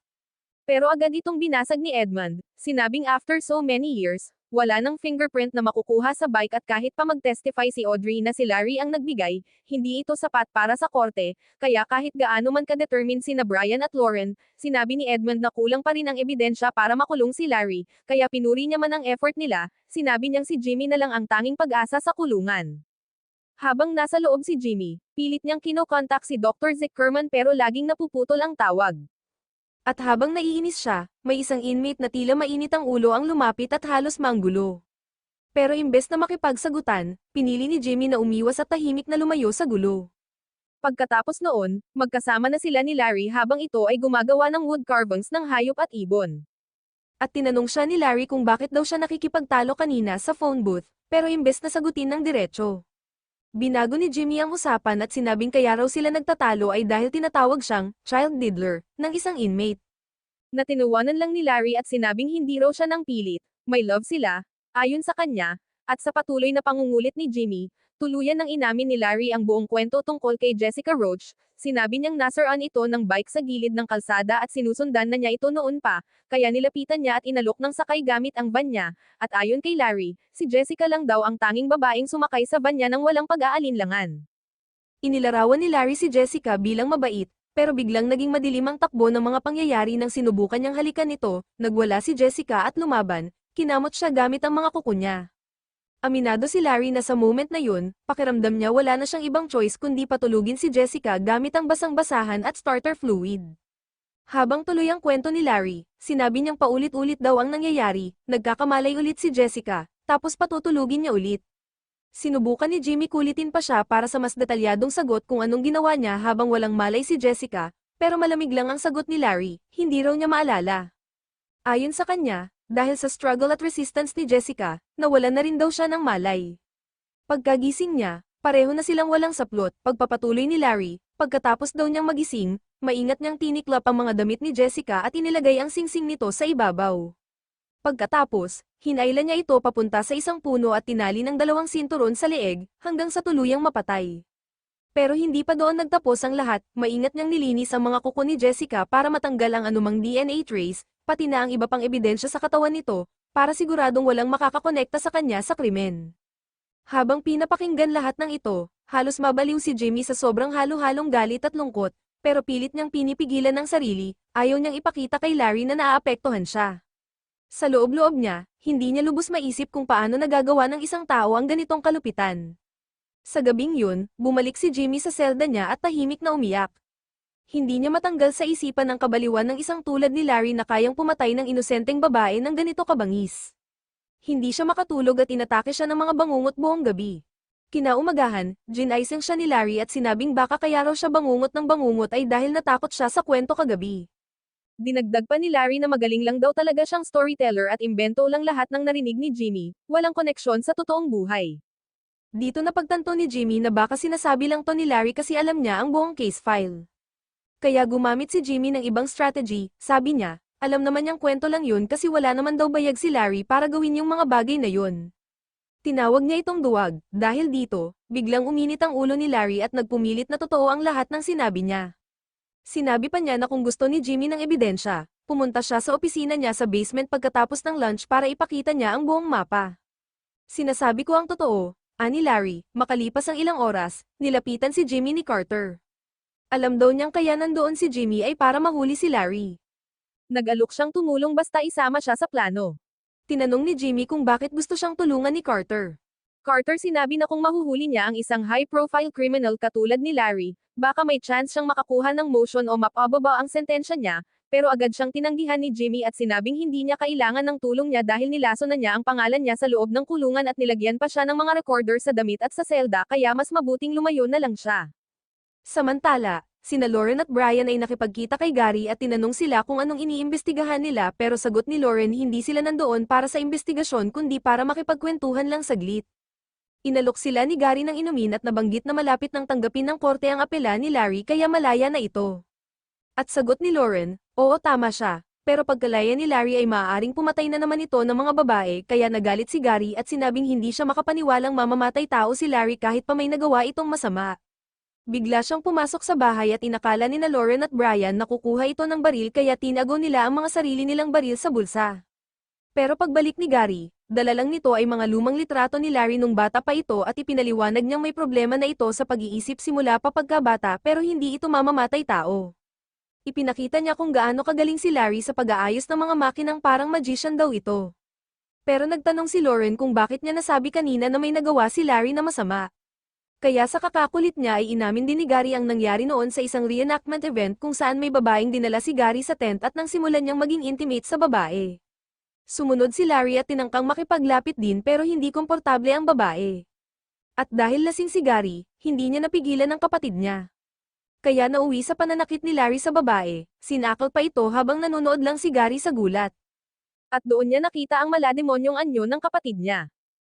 Pero agad itong binasag ni Edmund, sinabing after so many years, wala nang fingerprint na makukuha sa bike at kahit pa mag-testify si Audrey na si Larry ang nagbigay, hindi ito sapat para sa korte, kaya kahit gaano man ka-determine sina Brian at Lauren, sinabi ni Edmund na kulang pa rin ang ebidensya para makulong si Larry, kaya pinuri niya man ang effort nila, sinabi niyang si Jimmy na lang ang tanging pag-asa sa kulungan. Habang nasa loob si Jimmy, pilit niyang kinokontak si Dr. Zickerman pero laging napuputol ang tawag. At habang naiinis siya, may isang inmate na tila mainit ang ulo ang lumapit at halos manggulo. Pero imbes na makipagsagutan, pinili ni Jimmy na umiwas at tahimik na lumayo sa gulo. Pagkatapos noon, magkasama na sila ni Larry habang ito ay gumagawa ng wood carvings ng hayop at ibon. At tinanong siya ni Larry kung bakit daw siya nakikipagtalo kanina sa phone booth, pero imbes na sagutin ng diretso. Binago ni Jimmy ang usapan at sinabing kaya raw sila nagtatalo ay dahil tinatawag siyang child diddler ng isang inmate. Natinuwanan lang ni Larry at sinabing hindi raw siya nang pilit, may love sila, ayon sa kanya, at sa patuloy na pangungulit ni Jimmy, tuluyan ng inamin ni Larry ang buong kwento tungkol kay Jessica Roach, sinabi niyang nasaraan ito ng bike sa gilid ng kalsada at sinusundan na niya ito noon pa, kaya nilapitan niya at inalok ng sakay gamit ang van niya, at ayon kay Larry, si Jessica lang daw ang tanging babaeng sumakay sa van niya nang walang pag-aalinlangan. Inilarawan ni Larry si Jessica bilang mabait, pero biglang naging madilim ang takbo ng mga pangyayari nang sinubukan niyang halikan ito, nagwala si Jessica at lumaban, kinamot siya gamit ang mga kuko niya. Aminado si Larry na sa moment na yun, pakiramdam niya wala na siyang ibang choice kundi patulugin si Jessica gamit ang basang-basahan at starter fluid. Habang tuloy ang kwento ni Larry, sinabi niyang paulit-ulit daw ang nangyayari, nagkakamalay ulit si Jessica, tapos patutulugin niya ulit. Sinubukan ni Jimmy kulitin pa siya para sa mas detalyadong sagot kung anong ginawa niya habang walang malay si Jessica, pero malamig lang ang sagot ni Larry, hindi raw niya maalala. Ayon sa kanya, dahil sa struggle at resistance ni Jessica, nawalan na rin daw siya ng malay. Pagkagising niya, pareho na silang walang saplot, pagpapatuloy ni Larry, pagkatapos daw niyang magising, maingat niyang tiniklap ang mga damit ni Jessica at inilagay ang singsing nito sa ibabaw. Pagkatapos, hinailan niya ito papunta sa isang puno at tinali ng 2 sinturon sa leeg, hanggang sa tuluyang mapatay. Pero hindi pa doon nagtapos ang lahat, maingat niyang nilinis ang mga kuko ni Jessica para matanggal ang anumang DNA trace, pati na ang iba pang ebidensya sa katawan nito, para siguradong walang makakakonekta sa kanya sa krimen. Habang pinapakinggan lahat ng ito, halos mabaliw si Jimmy sa sobrang halo-halong galit at lungkot, pero pilit niyang pinipigilan ng sarili, ayaw niyang ipakita kay Larry na naaapektuhan siya. Sa loob-loob niya, hindi niya lubos maisip kung paano nagagawa ng isang tao ang ganitong kalupitan. Sa gabing yun, bumalik si Jimmy sa selda niya at tahimik na umiyak. Hindi niya matanggal sa isipan ang kabaliwan ng isang tulad ni Larry na kayang pumatay ng inosenteng babae ng ganito kabangis. Hindi siya makatulog at inatake siya ng mga bangungot buong gabi. Kinaumagahan, ginaising siya ni Larry at sinabing baka kaya raw siya bangungot ng bangungot ay dahil natakot siya sa kwento kagabi. Dinagdag pa ni Larry na magaling lang daw talaga siyang storyteller at imbento lang lahat ng narinig ni Jimmy, walang koneksyon sa totoong buhay. Dito napagtanto ni Jimmy na baka sinasabi lang to ni Larry kasi alam niya ang buong case file. Kaya gumamit si Jimmy ng ibang strategy, sabi niya, alam naman niyang kwento lang yun kasi wala naman daw bayag si Larry para gawin yung mga bagay na yun. Tinawag niya itong duwag, dahil dito, biglang uminit ang ulo ni Larry at nagpumilit na totoo ang lahat ng sinabi niya. Sinabi pa niya na kung gusto ni Jimmy ng ebidensya, pumunta siya sa opisina niya sa basement pagkatapos ng lunch para ipakita niya ang buong mapa. Sinasabi ko ang totoo, ani Larry, makalipas ang ilang oras, nilapitan si Jimmy ni Carter. Alam daw niyang kaya nandoon si Jimmy ay para mahuli si Larry. Nag-alok siyang tumulong basta isama siya sa plano. Tinanong ni Jimmy kung bakit gusto siyang tulungan ni Carter. Carter sinabi na kung mahuhuli niya ang isang high-profile criminal katulad ni Larry, baka may chance siyang makakuha ng motion o mapababa ang sentensya niya, pero agad siyang tinanggihan ni Jimmy at sinabing hindi niya kailangan ng tulong niya dahil nilaso na niya ang pangalan niya sa loob ng kulungan at nilagyan pa siya ng mga recorder sa damit at sa selda kaya mas mabuting lumayo na lang siya. Samantala, sina Lauren at Brian ay nakipagkita kay Gary at tinanong sila kung anong iniimbestigahan nila pero sagot ni Lauren hindi sila nandoon para sa investigasyon kundi para makipagkwentuhan lang saglit. Inalok sila ni Gary ng inumin at nabanggit na malapit nang tanggapin ng korte ang apela ni Larry kaya malaya na ito. At sagot ni Lauren, oo tama siya, pero pagkalaya ni Larry ay maaaring pumatay na naman ito ng mga babae kaya nagalit si Gary at sinabing hindi siya makapaniwalang mamamatay tao si Larry kahit pa may nagawa itong masama. Bigla siyang pumasok sa bahay at inakala ni na Lauren at Brian na kukuha ito ng baril kaya tinago nila ang mga sarili nilang baril sa bulsa. Pero pagbalik ni Gary, dala lang nito ay mga lumang litrato ni Larry nung bata pa ito at ipinaliwanag niyang may problema na ito sa pag-iisip simula pa pagkabata pero hindi ito mamamatay tao. Ipinakita niya kung gaano kagaling si Larry sa pag-aayos ng mga makinang parang magician daw ito. Pero nagtanong si Lauren kung bakit niya nasabi kanina na may nagawa si Larry na masama. Kaya sa kakakulit niya ay inamin din ni Gary ang nangyari noon sa isang reenactment event kung saan may babaeng dinala si Gary sa tent at nang simulan niyang maging intimate sa babae. Sumunod si Larry at tinangkang makipaglapit din pero hindi komportable ang babae. At dahil lasing si Gary, hindi niya napigilan ang kapatid niya. Kaya nauwi sa pananakit ni Larry sa babae, sinakal pa ito habang nanonood lang si Gary sa gulat. At doon niya nakita ang malademonyong anyo ng kapatid niya.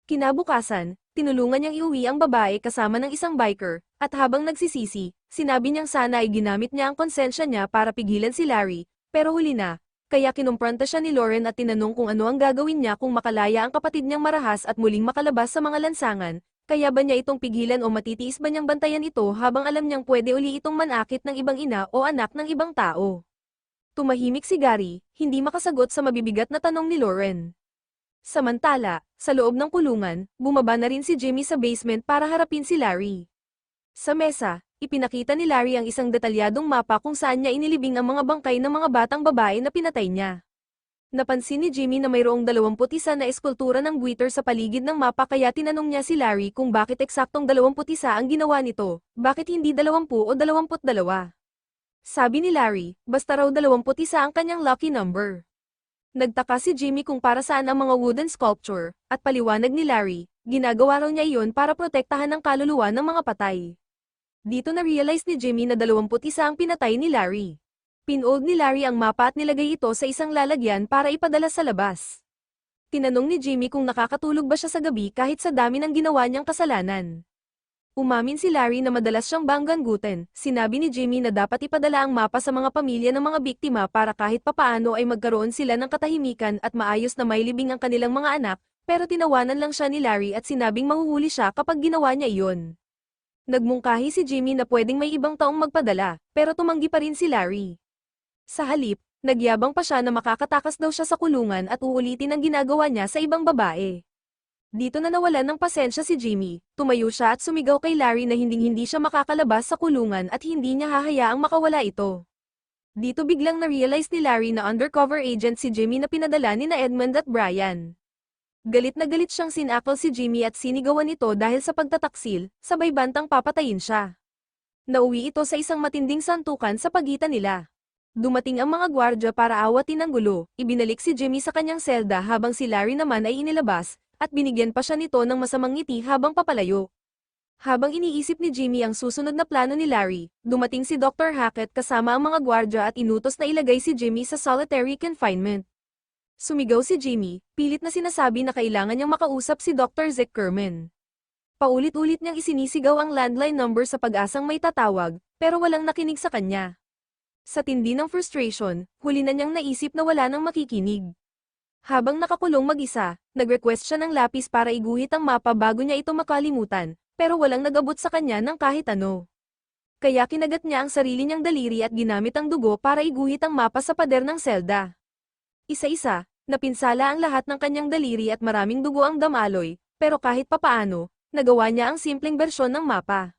Kinabukasan, tinulungan niyang iuwi ang babae kasama ng isang biker, at habang nagsisisi, sinabi niyang sana ay ginamit niya ang konsensya niya para pigilan si Larry, pero huli na. Kaya kinumpranta siya ni Lauren at tinanong kung ano ang gagawin niya kung makalaya ang kapatid niyang marahas at muling makalabas sa mga lansangan, kaya ba niya itong pigilan o matitiis ba niyang bantayan ito habang alam niyang pwede uli itong manakit ng ibang ina o anak ng ibang tao. Tumahimik si Gary, hindi makasagot sa mabibigat na tanong ni Lauren. Samantala, sa loob ng kulungan, bumaba na rin si Jimmy sa basement para harapin si Larry. Sa mesa, ipinakita ni Larry ang isang detalyadong mapa kung saan niya inilibing ang mga bangkay ng mga batang babae na pinatay niya. Napansin ni Jimmy na mayroong 21 na eskultura ng buwitter sa paligid ng mapa kaya tinanong niya si Larry kung bakit eksaktong 21 ang ginawa nito, bakit hindi 20 o 22. Sabi ni Larry, basta raw 21 ang kanyang lucky number. Nagtaka si Jimmy kung para saan ang mga wooden sculpture, at paliwanag ni Larry, ginagawa raw niya iyon para protektahan ang kaluluwa ng mga patay. Dito na-realize ni Jimmy na 21 ang pinatay ni Larry. Pinold ni Larry ang mapa at nilagay ito sa isang lalagyan para ipadala sa labas. Tinanong ni Jimmy kung nakakatulog ba siya sa gabi kahit sa dami ng ginawa niyang kasalanan. Umamin si Larry na madalas siyang bangganggutin. Sinabi ni Jimmy na dapat ipadala ang mapa sa mga pamilya ng mga biktima para kahit papaano ay magkaroon sila ng katahimikan at maayos na mailibing ang kanilang mga anak, pero tinawanan lang siya ni Larry at sinabing mahuhuli siya kapag ginawa niya iyon. Nagmungkahi si Jimmy na pwedeng may ibang taong magpadala, pero tumanggi pa rin si Larry. Sa halip, nagyabang pa siya na makakatakas daw siya sa kulungan at uulitin ang ginagawa niya sa ibang babae. Dito na nawalan ng pasensya si Jimmy, tumayo siya at sumigaw kay Larry na hinding-hindi siya makakalabas sa kulungan at hindi niya hahayaang makawala ito. Dito biglang na-realize ni Larry na undercover agent si Jimmy na pinadala ni na Edmund at Brian. Galit na galit siyang sinakal si Jimmy at sinigawan ito dahil sa pagtataksil, sabay bantang papatayin siya. Nauwi ito sa isang matinding santukan sa pagitan nila. Dumating ang mga gwardya para awatin ang gulo, ibinalik si Jimmy sa kanyang selda habang si Larry naman ay inilabas, at binigyan pa siya nito ng masamang ngiti habang papalayo. Habang iniisip ni Jimmy ang susunod na plano ni Larry, dumating si Dr. Hackett kasama ang mga gwardya at inutos na ilagay si Jimmy sa solitary confinement. Sumigaw si Jimmy, pilit na sinasabi na kailangan niyang makausap si Dr. Zeckerman. Paulit-ulit niyang isinisigaw ang landline number sa pag-asang may tatawag, pero walang nakinig sa kanya. Sa tindi ng frustration, huli na niyang naisip na wala nang makikinig. Habang nakakulong mag-isa, nag-request siya ng lapis para iguhit ang mapa bago niya ito makalimutan, pero walang nag-abot sa kanya ng kahit ano. Kaya kinagat niya ang sarili niyang daliri at ginamit ang dugo para iguhit ang mapa sa pader ng selda. Isa-isa, napinsala ang lahat ng kanyang daliri at maraming dugo ang damaloy, pero kahit papaano, nagawa niya ang simpleng bersyon ng mapa.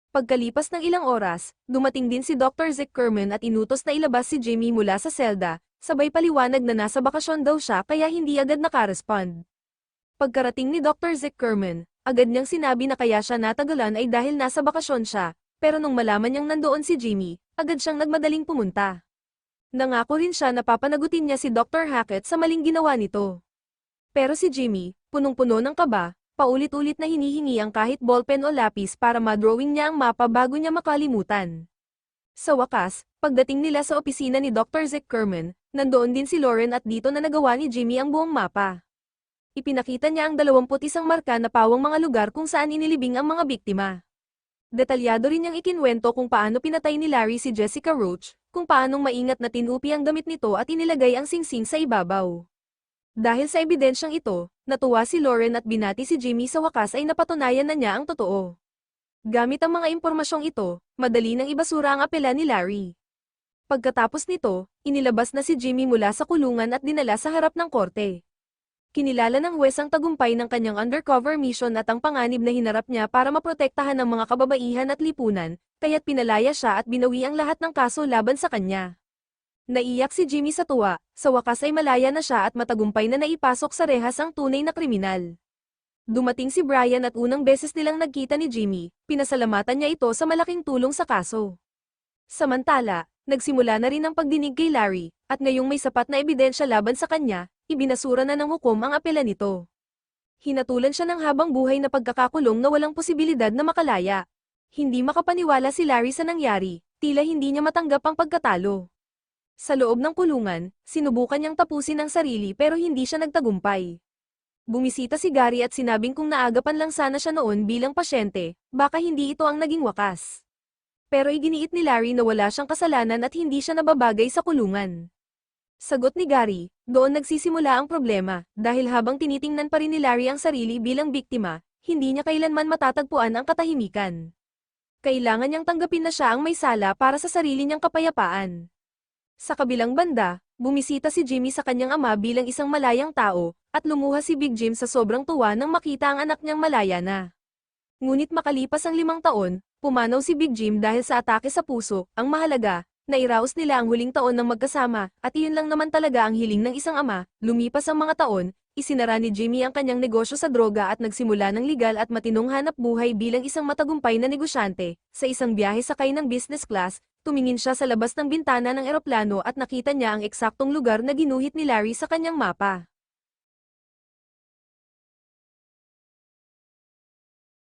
Pagkalipas ng ilang oras, dumating din si Dr. Zickerman at inutos na ilabas si Jimmy mula sa selda, sabay paliwanag na nasa bakasyon daw siya kaya hindi agad nakarespond. Pagkarating ni Dr. Zickerman, agad niyang sinabi na kaya siya natagalan ay dahil nasa bakasyon siya, pero nung malaman niyang nandoon si Jimmy, agad siyang nagmadaling pumunta. Nangako rin siya na papanagutin niya si Dr. Hackett sa maling ginawa nito. Pero si Jimmy, punong-puno ng kaba, paulit-ulit na hinihingi ang kahit ballpen o lapis para madrawing niya ang mapa bago niya makalimutan. Sa wakas, pagdating nila sa opisina ni Dr. Zickerman, nandoon din si Lauren at dito na nagawa ni Jimmy ang buong mapa. Ipinakita niya ang 21 marka na pawang mga lugar kung saan inilibing ang mga biktima. Detalyado rin niyang ikinwento kung paano pinatay ni Larry si Jessica Roach, kung paanong maingat na tinupi ang damit nito at inilagay ang singsing sa ibabaw. Dahil sa ebidensyang ito, natuwa si Lauren at binati si Jimmy sa wakas ay napatunayan na niya ang totoo. Gamit ang mga impormasyong ito, madali nang ibasura ang apela ni Larry. Pagkatapos nito, inilabas na si Jimmy mula sa kulungan at dinala sa harap ng korte. Kinilala ng huwes ang tagumpay ng kanyang undercover mission at ang panganib na hinarap niya para maprotektahan ng mga kababaihan at lipunan, kaya't pinalaya siya at binawi ang lahat ng kaso laban sa kanya. Naiyak si Jimmy sa tuwa, sa wakas ay malaya na siya at matagumpay na naipasok sa rehas ang tunay na kriminal. Dumating si Brian at unang beses nilang nagkita ni Jimmy, pinasalamatan niya ito sa malaking tulong sa kaso. Samantala, nagsimula na rin ang pagdinig kay Larry, at ngayong may sapat na ebidensya laban sa kanya, ibinasura na ng hukom ang apela nito. Hinatulan siya ng habang buhay na pagkakakulong na walang posibilidad na makalaya. Hindi makapaniwala si Larry sa nangyari, tila hindi niya matanggap ang pagkatalo. Sa loob ng kulungan, sinubukan niyang tapusin ang sarili pero hindi siya nagtagumpay. Bumisita si Gary at sinabing kung naagapan lang sana siya noon bilang pasyente, baka hindi ito ang naging wakas. Pero iginiit ni Larry na wala siyang kasalanan at hindi siya nababagay sa kulungan. Sagot ni Gary, doon nagsisimula ang problema, dahil habang tinitingnan pa rin ni Larry ang sarili bilang biktima, hindi niya kailanman matatagpuan ang katahimikan. Kailangan niyang tanggapin na siya ang may sala para sa sarili niyang kapayapaan. Sa kabilang banda, bumisita si Jimmy sa kanyang ama bilang isang malayang tao, at lumuha si Big Jim sa sobrang tuwa nang makita ang anak niyang malaya na. Ngunit makalipas ang 5 taon, pumanaw si Big Jim dahil sa atake sa puso, ang mahalaga, nairaos nila ang huling taon ng magkasama, at iyon lang naman talaga ang hiling ng isang ama. Lumipas ang mga taon, isinara ni Jimmy ang kanyang negosyo sa droga at nagsimula ng legal at matinong hanap buhay bilang isang matagumpay na negosyante. Sa isang biyahe sakay ng business class, tumingin siya sa labas ng bintana ng eroplano at nakita niya ang eksaktong lugar na ginuhit ni Larry sa kanyang mapa.